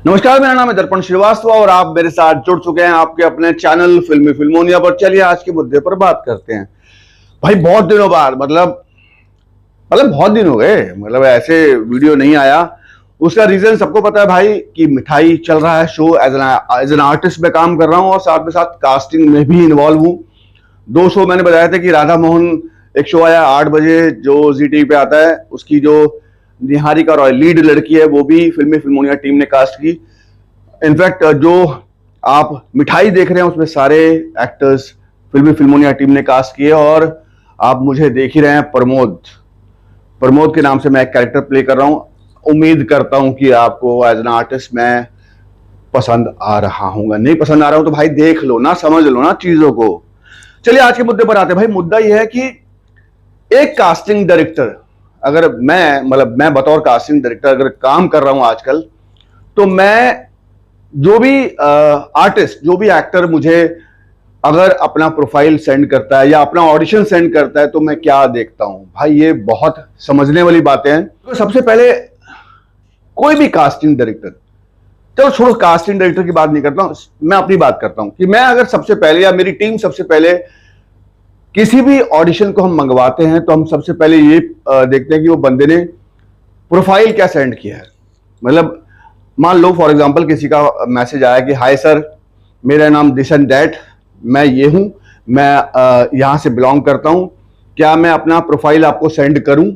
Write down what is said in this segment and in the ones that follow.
नमस्कार, मेरा नाम है दर्पण श्रीवास्तव और आप मेरे साथ जुड़ चुके हैं आपके अपने चैनल फिल्मी फिल्मोनिया पर। चलिए आज के मुद्दे पर बात करते हैं। भाई बहुत दिनों बाद मतलब बहुत दिन हो गए, मतलब ऐसे वीडियो नहीं आया। उसका रीजन सबको पता है भाई कि मिठाई चल रहा है शो। एज एन आर्टिस्ट में काम कर रहा हूं और साथ में साथ कास्टिंग में भी इन्वॉल्व हूं। 2 शो मैंने बताया था कि राधा मोहन एक शो आया 8 बजे जो जी टीवी पे आता है, उसकी जो निहारिका रॉय लीड लड़की है वो भी फिल्मी फिल्मोनिया टीम ने कास्ट की। इनफैक्ट जो आप मिठाई देख रहे हैं उसमें सारे एक्टर्स फिल्मी फिल्मोनिया टीम ने कास्ट किए। और आप मुझे देख ही रहे हैं, प्रमोद के नाम से मैं एक कैरेक्टर प्ले कर रहा हूं। उम्मीद करता हूं कि आपको एज एन आर्टिस्ट मैं पसंद आ रहा हूँ। नहीं पसंद आ रहा हूं तो भाई देख लो ना, समझ लो ना चीजों को। चलिए आज के मुद्दे पर आते हैं। भाई मुद्दा यह है कि एक कास्टिंग डायरेक्टर, अगर मैं बतौर कास्टिंग डायरेक्टर अगर काम कर रहा हूं आजकल, तो मैं जो भी आर्टिस्ट, जो भी एक्टर मुझे अगर अपना प्रोफाइल सेंड करता है या अपना ऑडिशन सेंड करता है तो मैं क्या देखता हूं। भाई ये बहुत समझने वाली बातें हैं। तो सबसे पहले कोई भी कास्टिंग डायरेक्टर, चलो छोड़ो कास्टिंग डायरेक्टर की बात नहीं करता हूं, मैं अपनी बात करता हूं कि मैं अगर सबसे पहले या मेरी टीम सबसे पहले किसी भी ऑडिशन को हम मंगवाते हैं तो हम सबसे पहले ये देखते हैं कि वो बंदे ने प्रोफाइल क्या सेंड किया है। मतलब मान लो फॉर एग्जांपल किसी का मैसेज आया कि हाय सर, मेरा नाम दिस एंड दैट, मैं ये हूं, मैं यहां से बिलोंग करता हूं, क्या मैं अपना प्रोफाइल आपको सेंड करूं।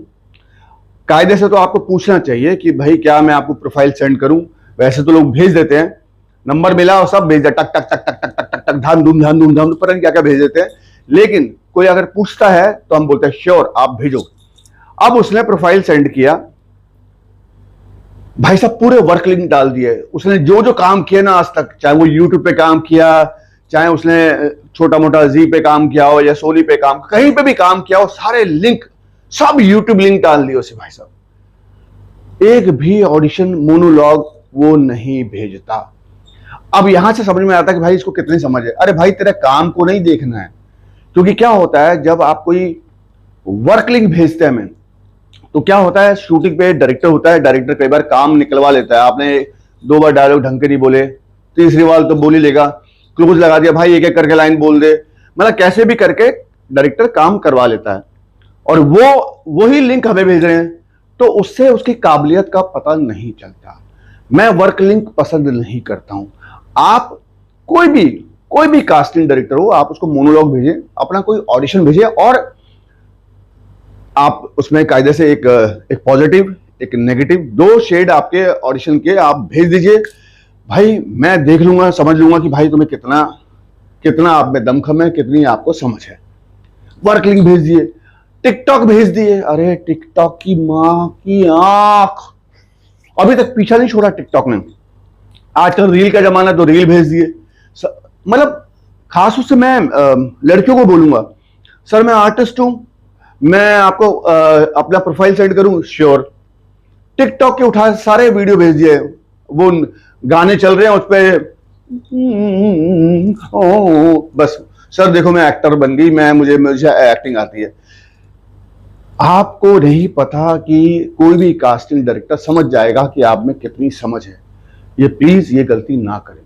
कायदे से तो आपको पूछना चाहिए कि भाई क्या मैं आपको प्रोफाइल सेंड करूं। वैसे तो लोग भेज देते हैं, नंबर मिला और सब भेज दे, टक टक टक टक टक टक टक टक, धाम धूम धाम धूम धाम, पता नहीं क्या क्या भेज देते हैं। लेकिन कोई अगर पूछता है तो हम बोलते हैं श्योर आप भेजो। अब उसने प्रोफाइल सेंड किया, भाई साहब पूरे वर्क लिंक डाल दिए। उसने जो जो काम किया ना आज तक, चाहे वो यूट्यूब पे काम किया, चाहे उसने छोटा मोटा जी पे काम किया हो या सोनी पे काम, कहीं पे भी काम किया हो, सारे लिंक, सब यूट्यूब लिंक डाल दिए उसे। भाई साहब एक भी ऑडिशन मोनोलॉग वो नहीं भेजता। अब यहां से समझ में आता है कि भाई इसको कितनी समझ है। अरे भाई तेरे काम को नहीं देखना है। क्योंकि क्या होता है जब आप कोई वर्क लिंक भेजते हैं तो क्या होता है, शूटिंग पे डायरेक्टर होता है, डायरेक्टर कई बार काम निकलवा लेता है। आपने 2 बार डायलॉग ढंग के नहीं बोले, तीसरी बार तो बोल ही लेगा, क्लोज लगा दिया, भाई एक एक करके लाइन बोल दे, मतलब कैसे भी करके डायरेक्टर काम करवा लेता है। और वही लिंक हमें भेज रहे हैं तो उससे उसकी काबिलियत का पता नहीं चलता। मैं वर्क लिंक पसंद नहीं करता हूं। आप कोई भी कास्टिंग डायरेक्टर हो, आप उसको मोनोलॉग भेजें, अपना कोई ऑडिशन भेजें और आप उसमें कायदे से एक पॉजिटिव एक नेगेटिव 2 शेड आपके ऑडिशन के आप भेज दीजिए। भाई मैं देख लूंगा, समझ लूंगा कि भाई तुम्हें कितना आप में दमखम है, कितनी आपको समझ है। वर्क लिंक भेज दिए, टिकटॉक भेज दिए, अरे टिकटॉक की मां की आंख, अभी तक पीछा नहीं छोड़ा टिकटॉक ने। आजकल रील का जमाना, तो रील भेज दिए। मतलब खास उससे मैं लड़कियों को बोलूंगा, सर मैं आर्टिस्ट हूं, मैं आपको अपना प्रोफाइल सेंड करूं, श्योर। टिकटॉक के उठा सारे वीडियो भेज दिए, वो गाने चल रहे हैं उस पर, बस सर देखो मैं एक्टर बन गई, मुझे एक्टिंग आती है। आपको नहीं पता कि कोई भी कास्टिंग डायरेक्टर समझ जाएगा कि आप में कितनी समझ है। ये प्लीज ये गलती ना करें।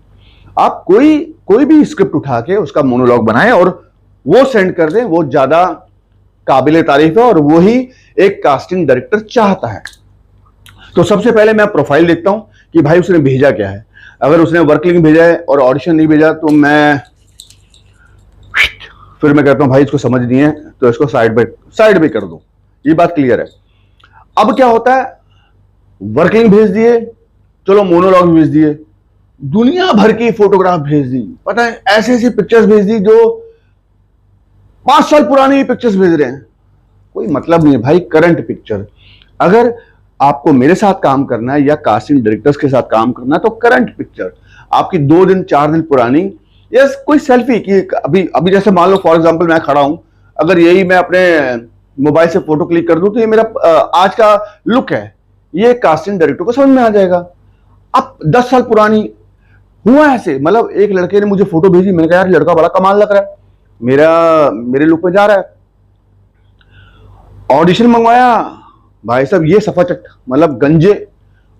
आप कोई भी स्क्रिप्ट उठा के उसका मोनोलॉग बनाएं और वो सेंड कर दें, वो ज्यादा काबिले तारीफ है और वही एक कास्टिंग डायरेक्टर चाहता है। तो सबसे पहले मैं प्रोफाइल देखता हूं कि भाई उसने भेजा क्या है। अगर उसने वर्क लिंक भेजा है और ऑडिशन नहीं भेजा तो फिर मैं कहता हूं भाई इसको समझ नहीं है तो इसको साइड पे कर दो। ये बात क्लियर है। अब क्या होता है, वर्क लिंक भेज दिए, चलो मोनोलॉग भेज दिए, दुनिया भर की फोटोग्राफ भेज दी, पता है ऐसी ऐसी पिक्चर्स भेज दी जो 5 साल पुरानी पिक्चर्स भेज रहे हैं। कोई मतलब नहीं है भाई, करंट पिक्चर। अगर आपको मेरे साथ काम करना है या कास्टिंग डायरेक्टर्स के साथ काम करना है तो करंट पिक्चर आपकी 2 दिन 4 दिन पुरानी, या कोई सेल्फी की अभी जैसे मान लो फॉर एग्जांपल मैं खड़ा हूं, अगर यही मैं अपने मोबाइल से फोटो क्लिक कर दूं तो ये मेरा आज का लुक है, ये कास्टिंग डायरेक्टर को समझ में आ जाएगा। अब 10 साल पुरानी हुआ ऐसे, मतलब एक लड़के ने मुझे फोटो भेजी, मैंने कहा यार लड़का बड़ा कमाल लग रहा है, मेरे लुक पे जा रहा है। ऑडिशन मंगवाया, भाई साहब ये सफाचट, मतलब गंजे,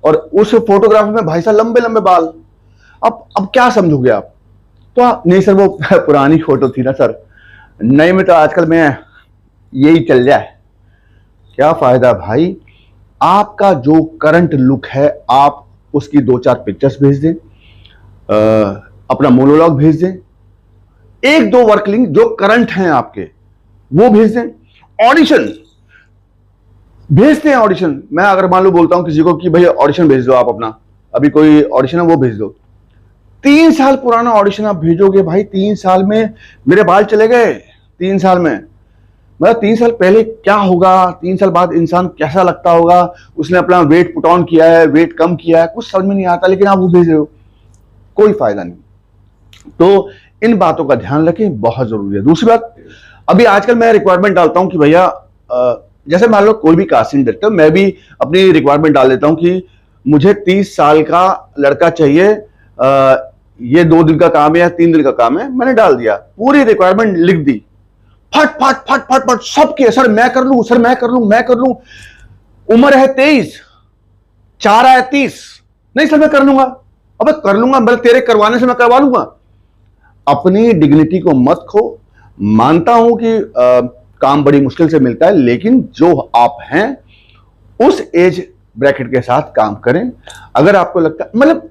और उस फोटोग्राफ में भाई साहब लंबे लंबे बाल। अब क्या समझोगे आप? तो नहीं सर वो पुरानी फोटो थी ना सर, नए में तो आजकल में यही चल जाए। क्या फायदा भाई, आपका जो करंट लुक है आप उसकी 2-4 पिक्चर्स भेज दें, अपना मोनोलॉग भेज दें, 1-2 वर्क लिंक जो करंट हैं आपके वो भेज दें, ऑडिशन भेजते हैं। ऑडिशन मैं अगर मान लो बोलता हूं किसी को कि भाई ऑडिशन भेज दो, आप अपना अभी कोई ऑडिशन है वो भेज दो, 3 साल पुराना ऑडिशन आप भेजोगे भाई, 3 साल में मेरे बाल चले गए। 3 साल में मतलब 3 साल पहले क्या होगा, 3 साल बाद इंसान कैसा लगता होगा, उसने अपना वेट पुट ऑन किया है, वेट कम किया है, कुछ समझ में नहीं आता, लेकिन आप वो भेज रहे हो, कोई फायदा नहीं। तो इन बातों का ध्यान रखें, बहुत जरूरी है। दूसरी बात, अभी आजकल मैं रिक्वायरमेंट डालता हूं कि भैया जैसे मान लो कोई भी कास्टिंग डायरेक्टर, मैं भी अपनी रिक्वायरमेंट डाल देता हूं कि मुझे 30 साल का लड़का चाहिए, ये 2 दिन का काम है या 3 दिन का काम है, मैंने डाल दिया, पूरी रिक्वायरमेंट लिख दी, फट फट फट फट फट सबके, सर मैं कर लूं, सर मैं कर लूं, मैं कर लूं, उम्र है 23, 4 है 30, नहीं सर मैं कर लूंगा, अबे कर लूंगा, मतलब तेरे करवाने से मैं करवा लूंगा। अपनी डिग्निटी को मत खो। मानता हूं कि काम बड़ी मुश्किल से मिलता है, लेकिन जो आप हैं उस एज ब्रैकेट के साथ काम करें। अगर आपको लगता है, मतलब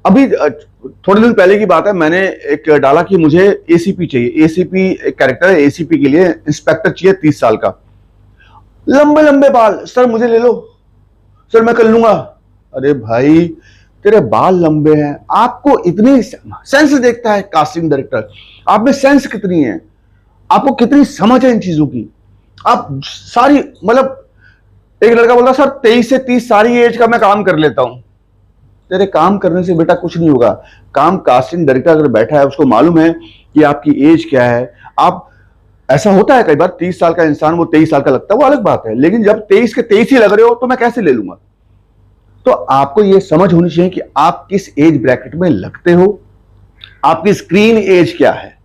अभी थोड़े दिन पहले की बात है, मैंने एक डाला कि मुझे एसीपी चाहिए, एसीपी एक कैरेक्टर है, एसीपी के लिए इंस्पेक्टर चाहिए 30 साल का, लंबे लंबे बाल, सर मुझे ले लो, सर मैं कर लूंगा। अरे भाई तेरे बाल लंबे हैं, आपको इतनी सेंस देखता है कास्टिंग डायरेक्टर, आप में सेंस कितनी है, आपको कितनी समझ है इन चीजों की, आप सारी, मतलब एक लड़का बोलता सर 23 से 30 सारी एज का मैं काम कर लेता हूं। तेरे काम करने से बेटा कुछ नहीं होगा। काम कास्टिंग डायरेक्टर अगर बैठा है, उसको मालूम है कि आपकी एज क्या है। आप, ऐसा होता है कई बार 30 साल का इंसान वो 23 साल का लगता है, वो अलग बात है, लेकिन जब 23 के 23 ही लग रहे हो तो मैं कैसे ले लूंगा। तो आपको यह समझ होनी चाहिए कि आप किस एज ब्रैकेट में लगते हो, आपकी स्क्रीन एज क्या है,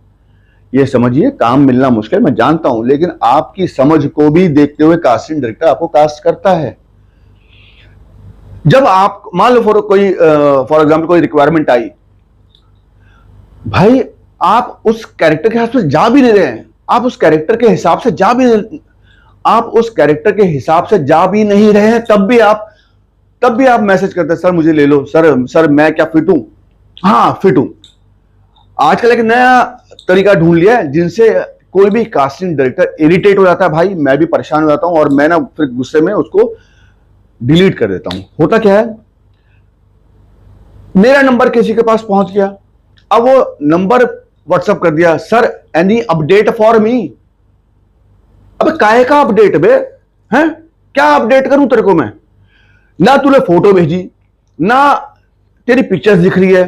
यह समझिए। काम मिलना मुश्किल मैं जानता हूं, लेकिन आपकी समझ को भी देखते हुए कास्टिंग डायरेक्टर आपको कास्ट करता है। जब आप मान लो फॉर एग्जाम्पल कोई रिक्वायरमेंट आई, भाई आप उस कैरेक्टर के हिसाब से जा भी नहीं रहे हैं, आप उस कैरेक्टर के हिसाब से जा भी नहीं, आप उस कैरेक्टर के हिसाब से जा भी नहीं रहे हैं, तब भी आप मैसेज करते हैं सर मुझे ले लो, सर मैं क्या फिट हूं, हाँ फिट हूं। आजकल एक नया तरीका ढूंढ लिया है जिनसे कोई भी कास्टिंग डायरेक्टर इरिटेट हो जाता है, भाई मैं भी परेशान हो जाता हूं, और मैं ना फिर गुस्से में उसको डिलीट कर देता हूं। होता क्या है, मेरा नंबर किसी के पास पहुंच गया, अब वो नंबर व्हाट्सएप कर दिया, sir any update for me. अब काहे का अपडेट बे, हैं क्या अपडेट करूं तेरे को मैं, ना तूने फोटो भेजी, ना तेरी पिक्चर्स दिख रही है,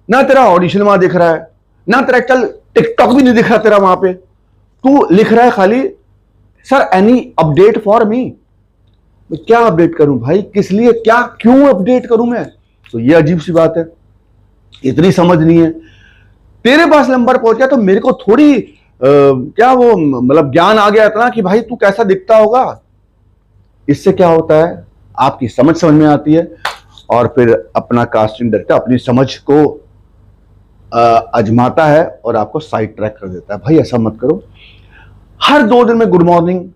ना तेरा ऑडिशन वहां दिख रहा है, ना तेरा चल टिकटॉक भी नहीं दिख रहा तेरा वहां पे, तू लिख रहा है खाली sir any update for me. मैं क्या अपडेट करूं भाई, किस लिए, क्या क्यों अपडेट करूं मैं। तो ये अजीब सी बात है, इतनी समझ नहीं है। तेरे पास नंबर पहुंच गया तो मेरे को थोड़ी क्या वो मतलब ज्ञान आ गया इतना कि भाई तू कैसा दिखता होगा। इससे क्या होता है, आपकी समझ में आती है, और फिर अपना कास्टिंग डायरेक्टर अपनी समझ को आजमाता है और आपको साइड ट्रैक कर देता है। भाई ऐसा मत करो, हर 2 दिन में गुड मॉर्निंग,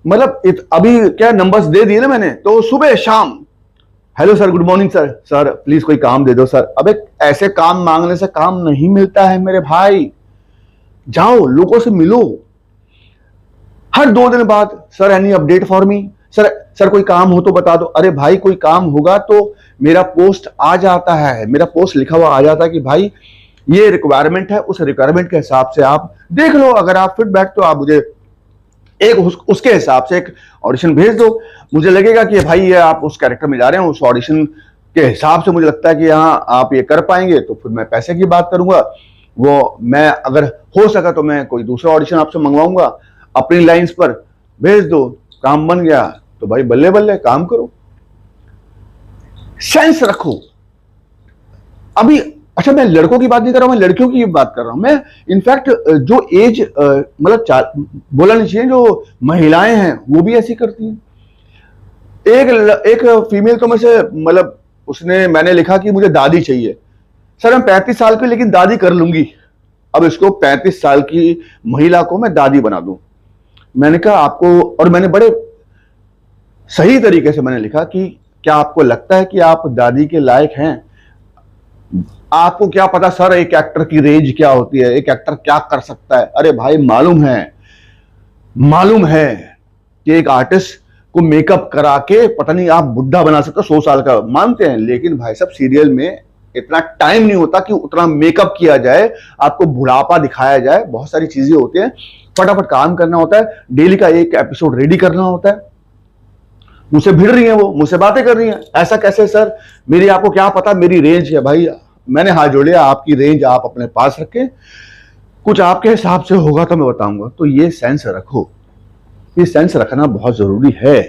मतलब अभी क्या नंबर्स दे दिए ना मैंने, तो सुबह शाम hello sir, good morning sir, sir please कोई काम दे दो सर। अबे ऐसे काम मांगने से काम नहीं मिलता है मेरे भाई, जाओ लोगों से मिलो। हर 2 दिन बाद sir any update for me, sir कोई काम हो तो बता दो। अरे भाई कोई काम होगा तो मेरा पोस्ट आ जाता है, मेरा पोस्ट लिखा हुआ आ जाता है कि भाई ये रिक्वायरमेंट है, उस रिक्वायरमेंट के हिसाब से आप देख लो, अगर आप फिट बैठ तो आप मुझे एक उसके हिसाब से एक ऑडिशन भेज दो। मुझे लगेगा कि भाई ये आप उस कैरेक्टर में जा रहे हैं, उस ऑडिशन के हिसाब से मुझे लगता है कि हाँ आप ये कर पाएंगे, तो फिर मैं पैसे की बात करूंगा। वो मैं अगर हो सका तो मैं कोई दूसरा ऑडिशन आपसे मंगवाऊंगा, अपनी लाइंस पर भेज दो, काम बन गया तो भाई बल्ले बल्ले काम करो। सेंस रखो। अभी अच्छा मैं लड़कों की बात नहीं कर रहा हूं, मैं लड़कियों की बात कर रहा हूं। मैं इनफैक्ट जो एज मतलब बोला नहीं चाहिए, जो महिलाएं हैं वो भी ऐसी करती हैं। एक फीमेल तो मुझे मतलब उसने मैंने लिखा कि मुझे दादी चाहिए। सर मैं 35 साल की लेकिन दादी कर लूंगी। अब इसको 35 साल की महिला को मैं दादी बना दूं। मैंने कहा आपको, और मैंने बड़े सही तरीके से मैंने लिखा कि क्या आपको लगता है कि आप दादी के लायक हैं? आपको क्या पता सर एक एक्टर की रेंज क्या होती है, एक एक्टर क्या कर सकता है। अरे भाई मालूम है कि एक आर्टिस्ट को मेकअप करा के पता नहीं आप बुढ़ा बना सकते हो 100 साल का, मानते हैं, लेकिन भाई साहब सीरियल में इतना टाइम नहीं होता कि उतना मेकअप किया जाए, आपको बुढ़ापा दिखाया जाए। बहुत सारी चीजें होती हैं, फटाफट काम करना होता है, डेली का एक एपिसोड रेडी करना होता है। मुझसे भिड़ रही हैं, वो मुझसे बातें कर रही हैं, ऐसा कैसे सर, मेरी आपको क्या पता मेरी रेंज है। भाई मैंने हाथ जोड़ लिया, आपकी रेंज आप अपने पास रखें, कुछ आपके हिसाब से होगा तो मैं बताऊंगा। तो ये सेंस रखो, ये सेंस रखना बहुत जरूरी है।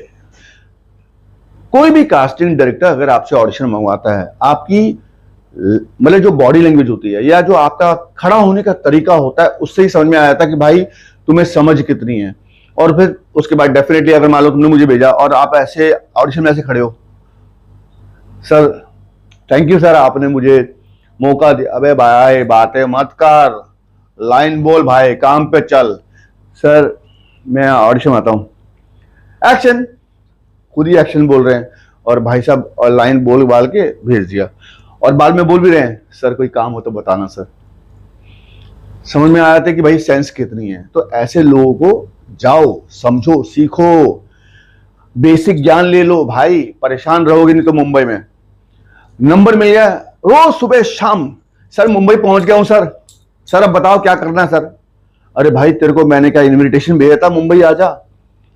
कोई भी कास्टिंग डायरेक्टर अगर आपसे ऑडिशन मंगवाता है, आपकी मतलब जो बॉडी लैंग्वेज होती है या जो आपका खड़ा होने का तरीका होता है, उससे ही समझ में आ जाता है कि भाई तुम्हें समझ कितनी है। और फिर उसके बाद डेफिनेटली अगर मान लो तुमने मुझे भेजा और आप ऐसे ऑडिशन में ऐसे खड़े हो, सर थैंक यू सर आपने मुझे मौका दिया। अबे भाई बातें मत कर, लाइन बोल भाई, काम पे चल। सर मैं ऑडिशन आता हूं, एक्शन, खुद ही एक्शन बोल रहे हैं और भाई साहब लाइन बोल बाल के भेज दिया। और बाद में बोल भी रहे हैं सर कोई काम हो तो बताना सर। समझ में आया था कि भाई सेंस कितनी है। तो ऐसे लोगों को जाओ, समझो, सीखो, बेसिक ज्ञान ले लो भाई, परेशान रहोगे नहीं तो। मुंबई में नंबर मिल गया रोज सुबह शाम, सर मुंबई पहुंच गया हूं सर, सर अब बताओ क्या करना है सर। अरे भाई तेरे को मैंने क्या इनविटेशन भेजा था मुंबई आजा,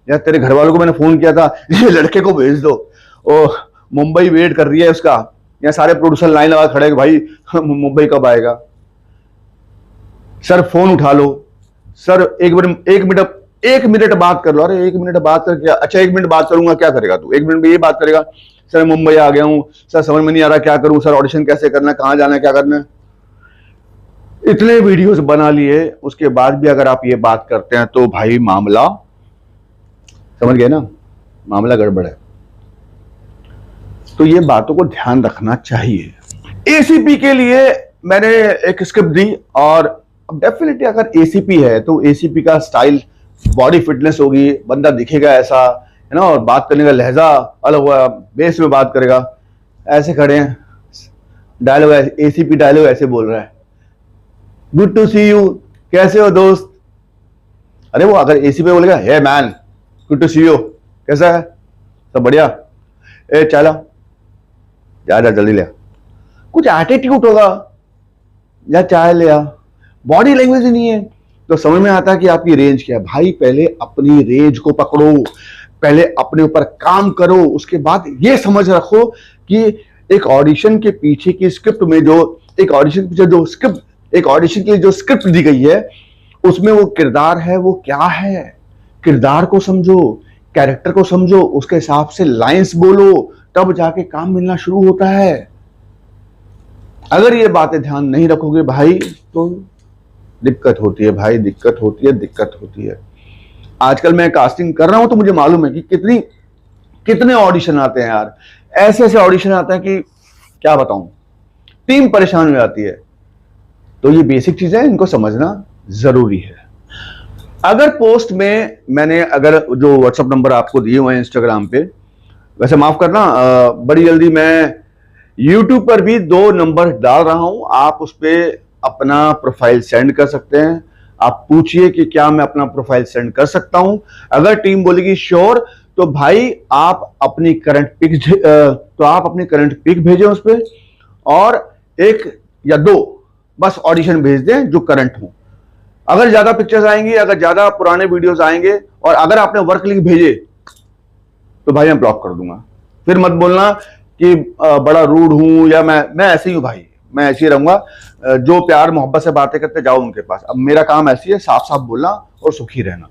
या तेरे घर वालों को मैंने फोन किया था ये लड़के को भेज दो, ओ मुंबई वेट कर रही है उसका, या सारे प्रोड्यूसर लाइन लगा खड़े भाई मुंबई कब आएगा। सर फोन उठा लो, सर एक मिनट बात कर लो। अरे 1 मिनट बात कर क्या, अच्छा 1 मिनट बात करूंगा, क्या करेगा तू 1 मिनट में ये बात करेगा? सर मुंबई आ गया हूं सर, समझ में नहीं आ रहा क्या करूं सर, ऑडिशन कैसे करना है, कहां जाना है, क्या करना है। इतने वीडियोस बना लिए, उसके बाद भी अगर आप ये बात करते हैं तो भाई मामला, समझ गए ना, मामला गड़बड़ है। तो ये बातों को ध्यान रखना चाहिए। एसीपी के लिए मैंने एक स्क्रिप्ट दी, और डेफिनेटली अगर एसीपी है तो एसीपी का स्टाइल, बॉडी फिटनेस होगी, बंदा दिखेगा ऐसा है ना, और बात करने का लहजा अलग हुआ, बेस में बात करेगा। ऐसे खड़े हैं, डायलॉग एसीपी डायलॉग ऐसे बोल रहा है, गुड टू सी यू, कैसे हो दोस्त। अरे वो अगर एसीपी बोलेगा hey man good to see you, कैसा है, सब बढ़िया, ए चला जा जल्दी ले, कुछ एटीट्यूड होगा, या चाय ले आ, बॉडी लैंग्वेज ही नहीं है, तो समझ में आता है कि आपकी रेंज क्या है। भाई पहले अपनी रेंज को पकड़ो, पहले अपने ऊपर काम करो, उसके बाद ये समझ रखो कि एक ऑडिशन के पीछे की स्क्रिप्ट में जो एक ऑडिशन के पीछे जो स्क्रिप्ट, एक ऑडिशन के लिए जो स्क्रिप्ट दी गई है, उसमें वो किरदार है वो क्या है। किरदार को समझो, कैरेक्टर को समझो, उसके हिसाब से लाइंस बोलो, तब जाके काम मिलना शुरू होता है। अगर ये बातें ध्यान नहीं रखोगे भाई तो दिक्कत होती है भाई, दिक्कत होती है। आजकल मैं कास्टिंग कर रहा हूं तो मुझे मालूम है कि कितने ऑडिशन आते हैं यार, ऐसे ऑडिशन आते हैं कि क्या बताऊं, टीम परेशान हो जाती है। तो ये बेसिक चीजें इनको समझना जरूरी है। अगर पोस्ट में मैंने अगर जो व्हाट्सएप नंबर आपको दिए हुए हैं इंस्टाग्राम पे, वैसे माफ करना बड़ी जल्दी मैं यूट्यूब पर भी 2 नंबर डाल रहा हूं, आप उस पर अपना प्रोफाइल सेंड कर सकते हैं। आप पूछिए कि क्या मैं अपना प्रोफाइल सेंड कर सकता हूं। अगर टीम बोलेगी श्योर, तो भाई आप अपनी करंट पिक भेजें उस पर, और 1 या 2 बस ऑडिशन भेज दें जो करंट हो। अगर ज्यादा पिक्चर्स आएंगी, अगर ज्यादा पुराने वीडियोस आएंगे, और अगर आपने वर्क लिंक भेजे, तो भाई मैं ब्लॉक कर दूंगा। फिर मत बोलना कि बड़ा रूड हूं, या मैं ऐसे ही हूं भाई, मैं ऐसे ही रहूंगा। जो प्यार मोहब्बत से बातें करते जाओ उनके पास। अब मेरा काम ऐसी है, साफ साफ बोलना और सुखी रहना।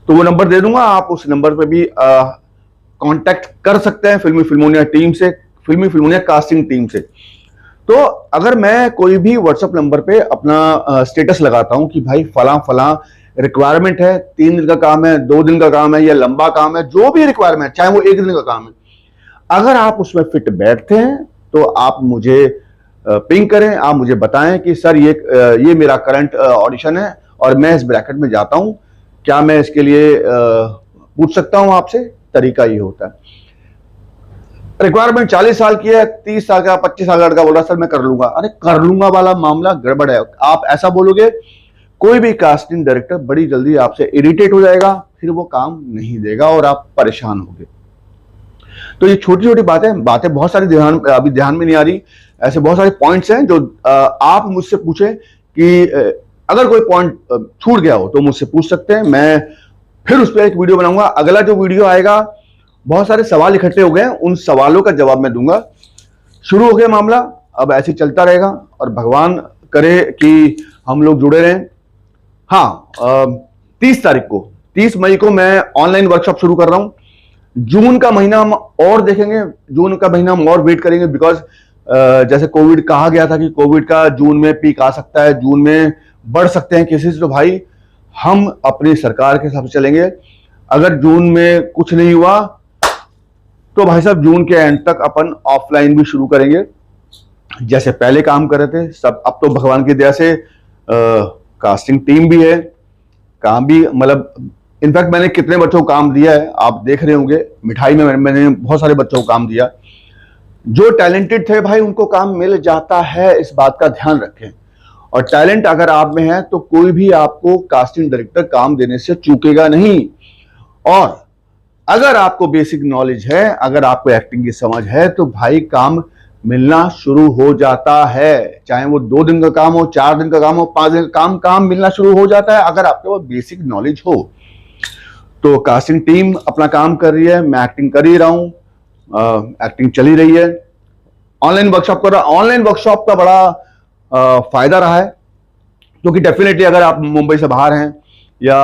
तो वो नंबर दे दूंगा, आप उस नंबर पे भी कांटेक्ट कर सकते हैं फिल्मी फिल्मोनिया टीम से, फिल्मी फिल्मोनिया कास्टिंग टीम से। तो अगर मैं कोई भी व्हाट्सएप नंबर पे अपना स्टेटस लगाता हूं कि भाई फला रिक्वायरमेंट है, 3 दिन का काम है, 2 दिन का काम है, या लंबा काम है, जो भी रिक्वायरमेंट, चाहे वो 1 दिन का काम है, अगर आप उसमें फिट बैठते हैं तो आप मुझे पिंग करें, आप मुझे बताएं कि सर ये मेरा करंट ऑडिशन है और मैं इस ब्रैकेट में जाता हूं, क्या मैं इसके लिए पूछ सकता हूं आपसे। तरीका ये होता है। रिक्वायरमेंट 40 साल की है, 30 साल का 25 साल का लड़का बोल रहा सर मैं कर लूंगा। अरे कर लूंगा वाला मामला गड़बड़ है। आप ऐसा बोलोगे कोई भी कास्टिंग डायरेक्टर बड़ी जल्दी आपसे इरिटेट हो जाएगा, फिर वो काम नहीं देगा और आप परेशान होंगे। तो ये छोटी छोटी बातें बहुत सारी अभी ध्यान में नहीं आ रही। ऐसे बहुत सारे पॉइंट्स हैं जो आप मुझसे पूछे कि अगर कोई पॉइंट छूट गया हो तो मुझसे पूछ सकते हैं, मैं फिर उस पर एक वीडियो बनाऊंगा। अगला जो वीडियो आएगा, बहुत सारे सवाल इकट्ठे हो गए हैं, उन सवालों का जवाब मैं दूंगा। शुरू हो गया मामला, अब ऐसे चलता रहेगा और भगवान करे कि हम लोग जुड़े रहें। हाँ, 30 मई को मैं ऑनलाइन वर्कशॉप शुरू कर रहा हूं। जून का महीना हम और देखेंगे, जून का महीना हम और वेट करेंगे, बिकॉज जैसे कोविड कहा गया था कि कोविड का जून में पीक आ सकता है, जून में बढ़ सकते हैं केसेस। तो भाई हम अपनी सरकार के हिसाब से चलेंगे। अगर जून में कुछ नहीं हुआ तो भाई साहब जून के एंड तक अपन ऑफलाइन भी शुरू करेंगे, जैसे पहले काम कर रहे थे सब। अब तो भगवान की दया से कास्टिंग टीम भी है, काम भी, मतलब इनफैक्ट मैंने कितने बच्चों को काम दिया है आप देख रहे होंगे। मिठाई में मैंने बहुत सारे बच्चों को काम दिया। जो टैलेंटेड थे भाई उनको काम मिल जाता है, इस बात का ध्यान रखें। और टैलेंट अगर आप में है तो कोई भी आपको कास्टिंग डायरेक्टर काम देने से चूकेगा नहीं। और अगर आपको बेसिक नॉलेज है, अगर आपको एक्टिंग की समझ है, तो भाई काम मिलना शुरू हो जाता है। चाहे वो 2 दिन का काम हो, 4 दिन का काम हो, 5 दिन का काम मिलना शुरू हो जाता है अगर आपके पास बेसिक नॉलेज हो। तो कास्टिंग टीम अपना काम कर रही है, मैं एक्टिंग कर ही रहा हूं, एक्टिंग चली रही है, ऑनलाइन वर्कशॉप कर रहा हूं। ऑनलाइन वर्कशॉप का बड़ा फायदा रहा है, क्योंकि डेफिनेटली अगर आप मुंबई से बाहर हैं या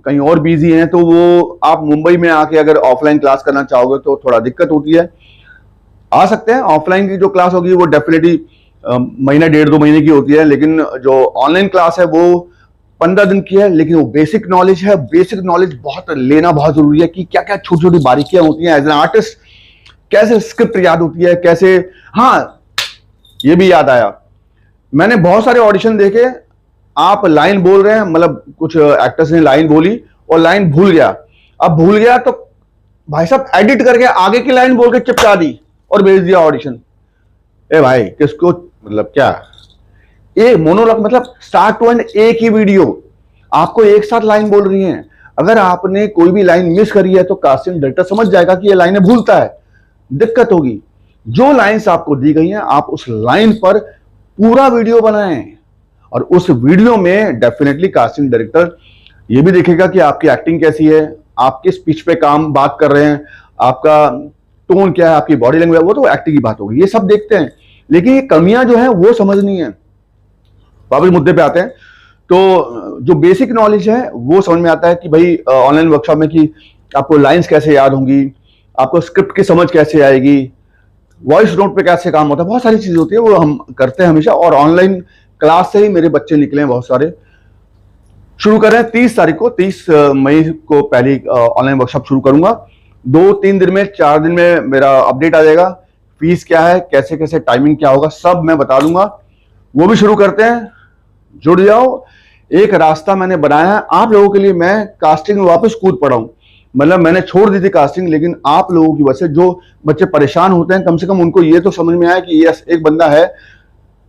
कहीं और बिजी हैं तो वो आप मुंबई में आके अगर ऑफलाइन क्लास करना चाहोगे तो थोड़ा दिक्कत होती है। आ सकते हैं, ऑफलाइन की जो क्लास होगी वो डेफिनेटली महीना 1.5-2 महीने की होती है, लेकिन जो ऑनलाइन क्लास है वो 15 दिन की है। लेकिन वो बेसिक नॉलेज है, बेसिक नॉलेज बहुत लेना बहुत जरूरी है कि क्या क्या छोटी छोटी बारीकियां होती हैं एज एन आर्टिस्ट, कैसे स्क्रिप्ट याद होती है, कैसे। हाँ, ये भी याद आया, मैंने बहुत सारे ऑडिशन देखे, आप लाइन बोल रहे हैं, मतलब कुछ एक्टर्स ने लाइन बोली और लाइन भूल गया। अब भूल गया तो भाई साहब एडिट करके आगे की लाइन बोल के चिपका दी और भेज दिया ऑडिशन। ए भाई किसको, मतलब क्या ये मोनोलॉग, मतलब स्टार्ट टू एंड एक ही वीडियो, आपको एक साथ लाइन बोल रही हैं। अगर आपने कोई भी लाइन मिस करी है तो कास्टिंग डायरेक्टर समझ जाएगा कि ये लाइनें भूलता है, दिक्कत होगी। जो लाइंस आपको दी गई हैं आप उस लाइन पर पूरा वीडियो बनाएं और उस वीडियो में डेफिनेटली कास्टिंग डायरेक्टर ये भी देखेगा कि आपकी एक्टिंग कैसी है, आप किस पिच पे बात कर रहे हैं, आपका टोन क्या है, आपकी बॉडी लैंग्वेज, वो तो एक्टिंग की बात होगी, ये सब देखते हैं। लेकिन ये कमियां जो है वो समझनी है। वापस मुद्दे पे आते हैं, तो जो बेसिक नॉलेज है वो समझ में आता है कि भाई ऑनलाइन वर्कशॉप में कि आपको लाइंस कैसे याद होंगी, आपको स्क्रिप्ट की समझ कैसे आएगी, वॉइस नोट पे कैसे काम होता है, बहुत सारी चीजें होती है, वो हम करते हैं हमेशा। और ऑनलाइन क्लास से ही मेरे बच्चे निकले हैं बहुत सारे। शुरू कर रहे हैं 30 मई को पहली ऑनलाइन वर्कशॉप शुरू करूंगा। 2-3 दिन में, 4 दिन में मेरा अपडेट आ जाएगा। फीस क्या है, कैसे कैसे टाइमिंग क्या होगा, सब मैं बता दूंगा। वो भी शुरू करते हैं, जुड़ जाओ। एक रास्ता मैंने बनाया है आप लोगों के लिए। मैं कास्टिंग में वापस कूद पड़ा हूं, मतलब मैंने छोड़ दी थी कास्टिंग, लेकिन आप लोगों की वजह से जो बच्चे परेशान होते हैं, कम से कम उनको ये तो समझ में आया कि यस, एक बंदा है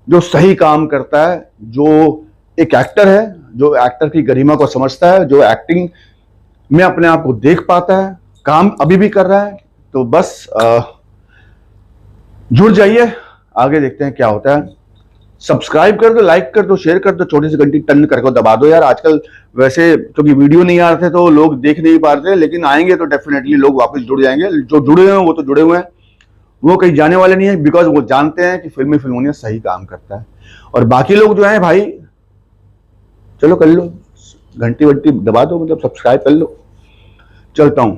जो सही काम करता है, जो एक एक्टर है, जो एक्टर की गरिमा को समझता है, जो एक्टिंग में अपने आप को देख पाता है, काम अभी भी कर रहा है। तो बस जुड़ जाइए, आगे देखते हैं क्या होता है। सब्सक्राइब कर दो, लाइक कर दो, शेयर कर दो, छोटी सी घंटी टन करके दबा दो यार। आजकल वैसे क्योंकि वीडियो नहीं आ रहे थे तो लोग देख नहीं पा रहे थे, लेकिन आएंगे तो डेफिनेटली लोग वापस जुड़ जाएंगे। जो जुड़े हुए हैं वो तो जुड़े हुए हैं, वो कहीं जाने वाले नहीं है, बिकॉज वो जानते हैं कि फिल्मी फिल्मोनिया सही काम करता है। और बाकी लोग जो है भाई चलो कर लो, घंटी वंटी दबा दो, मतलब सब्सक्राइब कर लो। चलता हूं।